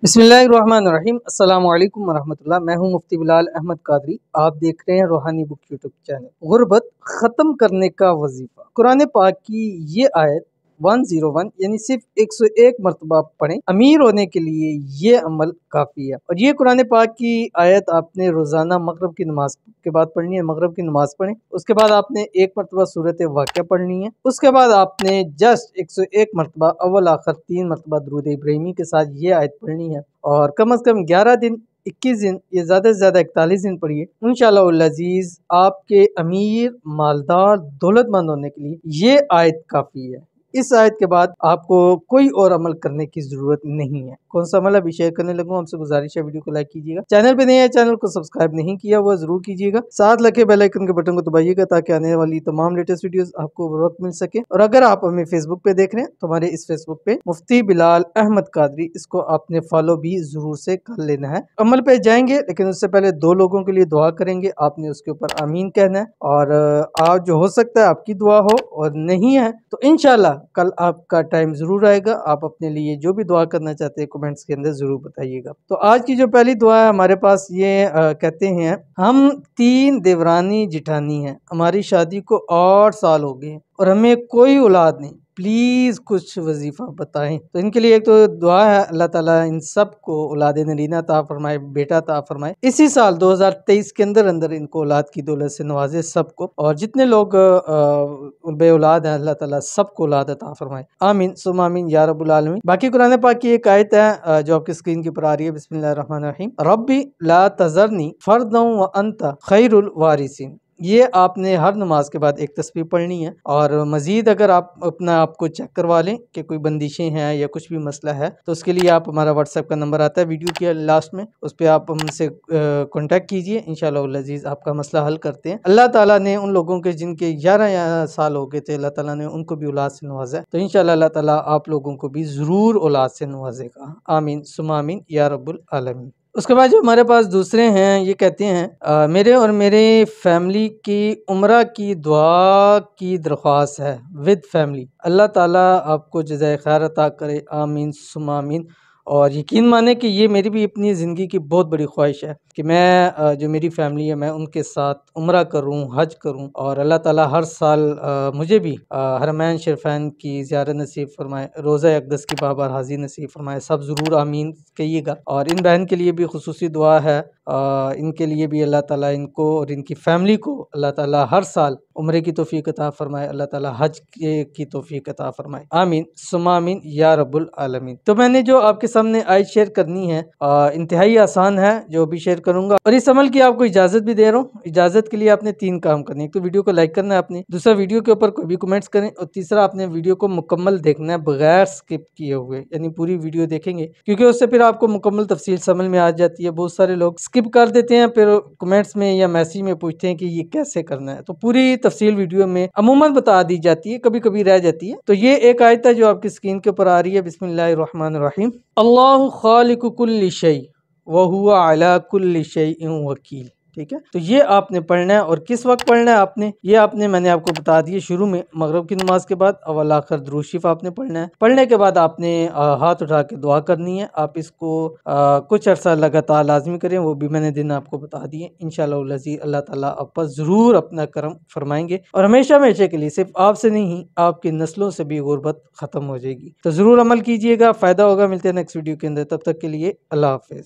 बिस्मिल्लाहिर्रहमानिर्रहीम अस्सलामु अलैकुम वरहमतुल्लाह। मैं हूं मुफ्ती बिलाल अहमद कादरी। आप देख रहे हैं रूहानी बुक यूट्यूब चैनल। गुर्बत ख़त्म करने का वजीफ़ा। कुरान पाक की ये आयत 101 यानी सिर्फ 101 मरतबा पढ़ें, अमीर होने के लिए ये अमल काफ़ी है। और ये कुरान पाक की आयत आपने रोज़ाना मगरिब की नमाज के बाद पढ़नी है। मगरिब की नमाज पढ़ें, उसके बाद आपने एक मरतबा सूरत वाक़िया पढ़नी है। उसके बाद आपने जस्ट 101 मरतबा अव्वल आखिर 3 मरतबा दुरूद इब्राहिमी के साथ ये आयत पढ़नी है। और कम से कम 11 दिन, 21 दिन, ये ज़्यादा से ज़्यादा 41 दिन पढ़िए। इंशाअल्लाह अज़ीज़ आपके अमीर, मालदार, दौलतमंद होने के लिए ये आयत काफ़ी है। इस आयत के बाद आपको कोई और अमल करने की ज़रूरत नहीं है। कौन सा अमल अभी शेयर करने लगूँ, हमसे गुजारिश है वीडियो को लाइक कीजिएगा। चैनल पे नए हैं, चैनल को सब्सक्राइब नहीं किया हुआ ज़रूर कीजिएगा। साथ लगे बेल आइकन के बटन को दबाइएगा ताकि आने वाली तमाम लेटेस्ट वीडियोस आपको बर वक्त मिल सके। और अगर आप हमें फेसबुक पे देख रहे हैं तो हमारे इस फेसबुक पे मुफ्ती बिलाल अहमद कादरी, इसको आपने फॉलो भी ज़रूर से कर लेना है। अमल पे जाएंगे लेकिन उससे पहले 2 लोगों के लिए दुआ करेंगे। आपने उसके ऊपर आमीन कहना है। और आज जो हो सकता है आपकी दुआ हो, और नहीं है तो इंशाल्लाह कल आपका टाइम जरूर आएगा। आप अपने लिए जो भी दुआ करना चाहते हैं कमेंट्स के अंदर जरूर बताइएगा। तो आज की जो पहली दुआ है हमारे पास ये कहते हैं, हम 3 देवरानी जिठानी हैं, हमारी शादी को 8 साल हो गए और हमें कोई औलाद नहीं, प्लीज़ कुछ वजीफ़ा बताएं। तो इनके लिए एक तो दुआ है, अल्लाह ताला इन सब को औलाद नरीना अता फरमाए, बेटा अता फरमाए। इसी साल 2023 के अंदर अंदर इनको औलाद की दौलत से नवाजे सबको। और जितने लोग बे औलाद हैं अल्लाह ताला सबको औलाद अता फरमाए, आमीन सुम आमीन या रब्बुल आलमीन। बाकी कुरान पाक की एक आयत है जो आपकी स्क्रीन के ऊपर आ रही है, बिस्मिल्लाहिर रहमानिर रहीम, रब्बी ला तज़रनी फर्दन व अंता खैरुल वारिसिन। ये आपने हर नमाज के बाद एक तस्बीह पढ़नी है। और मज़ीद अगर आप अपना आपको चेक करवा लें कि कोई बंदिशें हैं या कुछ भी मसला है तो उसके लिए आप हमारा व्हाट्सएप का नंबर आता है वीडियो के लास्ट में, उस पर आप हमसे कॉन्टैक्ट कीजिए। इंशाअल्लाह अज़ीज़ आपका मसला हल करते हैं। अल्लाह ताला ने उन लोगों के जिनके 11 साल हो गए थे, अल्लाह ताला ने उनको भी औलाद से नवाजा, तो इंशाअल्लाह अल्लाह ताला आप लोगों को भी ज़रूर औलाद से नवाजेगा, आमीन सुम आमीन या रब्बुल आलमीन। उसके बाद जो हमारे पास दूसरे हैं ये कहते हैं, मेरे और मेरे फैमिली की उम्रा की दुआ की दरख्वास्त है विद फैमिली, अल्लाह ताला आपको जज़ाए खैर अता करे, आमीन सुम आमीन। और यकीन माने कि ये मेरी भी अपनी ज़िंदगी की बहुत बड़ी ख्वाहिश है कि मैं जो मेरी फैमिली है मैं उनके साथ उम्रा करूं, हज करूं। और अल्लाह ताला हर साल मुझे भी हरमैन शरीफैन की ज़ियारत नसीब फरमाए, रोज़ा अक़दस की बाबर हाज़िर नसीब फरमाए। सब ज़रूर आमीन कहिएगा। और इन बहन के लिए भी खुसूसी दुआ है, इनके लिए भी अल्लाह ताला इनको और इनकी फैमिली को अल्लाह ताला हर साल उम्रे की तौफीक अता फरमाए, अल्लाह ताला हज की तौफीक अता फरमाए, आमीन सुम आमीन या रब्बुल आलमीन। तो मैंने जो आपके सामने आयत शेयर करनी है इंतहाई आसान है जो भी शेयर करूंगा, और इस अमल की आपको इजाज़त भी दे रहा हूँ। इजाज़त के लिए आपने 3 काम करने, एक तो वीडियो को लाइक करना है आपने, दूसरा वीडियो के ऊपर कोई भी कमेंट्स करें, और तीसरा आपने वीडियो को मुकम्मल देखना है बगैर स्किप किए हुए, यानी पूरी वीडियो देखेंगे क्योंकि उससे फिर आपको मुकम्मल तफसील समझ में आ जाती है। बहुत सारे लोग स्किप कर देते हैं, फिर कमेंट्स में या मैसेज में पूछते हैं कि ये कैसे करना है। तो पूरी तफसील वीडियो में अमूमन बता दी जाती है, कभी कभी रह जाती है। तो ये एक आयत है जो आपकी स्क्रीन के ऊपर आ रही है, बिस्मिल्लाहिर रहमानिर रहीम, अल्लाहु खालिकु कुल्लि शै व हुवा अला कुल्लि शैइन वकील। ठीक है, तो ये आपने पढ़ना है। और किस वक्त पढ़ना है आपने, ये आपने मैंने आपको बता दिया शुरू में, मगरिब की नमाज के बाद अव्वल आखिर दुरूद शरीफ आपने पढ़ना है। पढ़ने के बाद आपने हाथ उठा के दुआ करनी है। आप इसको कुछ अर्सा लगातार लाजमी करें, वो भी मैंने दिन आपको बता दिए। इंशाअल्लाह अज़ीज़ अल्लाह ताला आप पर ज़रूर अपना करम फरमाएंगे और हमेशा हमेशा के लिए सिर्फ आपसे नहीं आपकी नस्लों से भी गुर्बत ख़त्म हो जाएगी। तो ज़रूर अमल कीजिएगा, फ़ायदा होगा। मिलते हैं नेक्स्ट वीडियो के अंदर, तब तक के लिए अल्लाह हाफ़िज़।